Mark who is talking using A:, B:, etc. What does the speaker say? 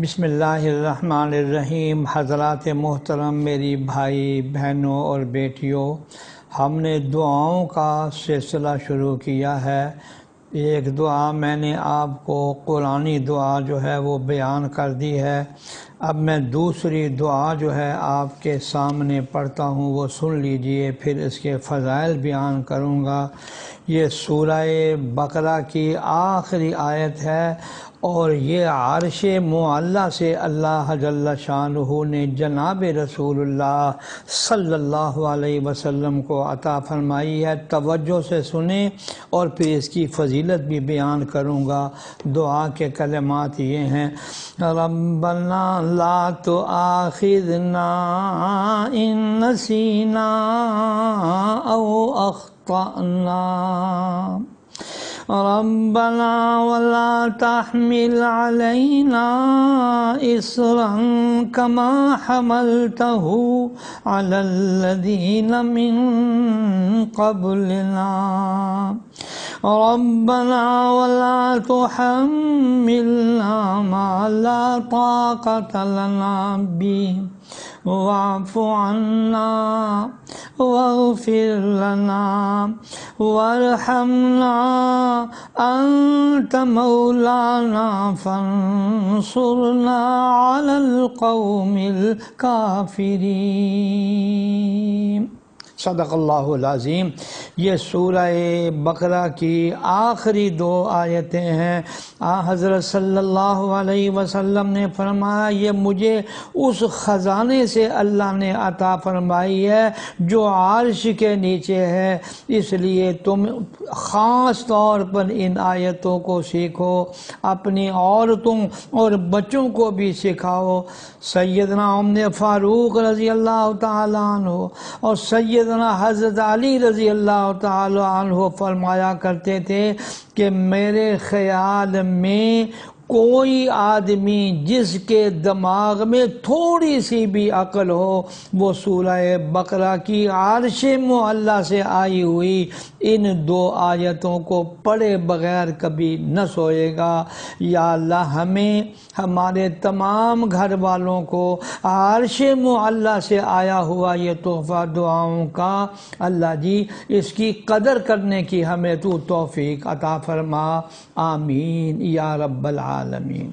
A: بسم اللہ الرحمن الرحیم۔ حضرات محترم، میری بھائی بہنوں اور بیٹیوں، ہم نے دعاؤں کا سلسلہ شروع کیا ہے۔ ایک دعا میں نے آپ کو قرآنی دعا جو ہے وہ بیان کر دی ہے۔ اب میں دوسری دعا جو ہے آپ کے سامنے پڑھتا ہوں، وہ سن لیجئے، پھر اس کے فضائل بیان کروں گا۔ یہ سورہ بقرہ کی آخری آیت ہے، اور یہ عرش معلیٰ سے اللہ جل شانہ نے جناب رسول اللہ صلی اللہ علیہ وسلم کو عطا فرمائی ہے۔ توجہ سے سنیں اور پھر اس کی فضیلت بھی بیان کروں گا۔ دعا کے کلمات یہ ہیں: ربنا لا تؤاخذنا ان نسینا او اخطأنا ربنا ولا تحمل علينا إصرا كما حملته على الذين من قبلنا ربنا ولا تحملنا ما لا طاقة لنا به واعف عنا واغفر لنا وارحمنا أنت مولانا فانصرنا على القوم الكافرين۔ صدق اللہ العظیم۔ یہ سورہ بقرہ کی آخری دو آیتیں ہیں۔ حضرت صلی اللہ علیہ وسلم نے فرمایا، یہ مجھے اس خزانے سے اللہ نے عطا فرمائی ہے جو عرش کے نیچے ہے، اس لیے تم خاص طور پر ان آیتوں کو سیکھو، اپنی عورتوں اور بچوں کو بھی سکھاؤ۔ سیدنا عمر فاروق رضی اللہ تعالیٰ عنہ اور سیدنا حضرت علی رضی اللہ تعالی عنہ فرمایا کرتے تھے کہ میرے خیال میں کوئی آدمی جس کے دماغ میں تھوڑی سی بھی عقل ہو، وہ سورہ بقرہ کی عرش معلیٰ سے آئی ہوئی ان دو آیتوں کو پڑھے بغیر کبھی نہ سوئے گا۔ یا اللہ، ہمیں، ہمارے تمام گھر والوں کو عرش معلیٰ سے آیا ہوا یہ تحفہ دعاؤں کا اللہ جی اس کی قدر کرنے کی ہمیں تو توفیق عطا فرما، آمین یا رب العالمین۔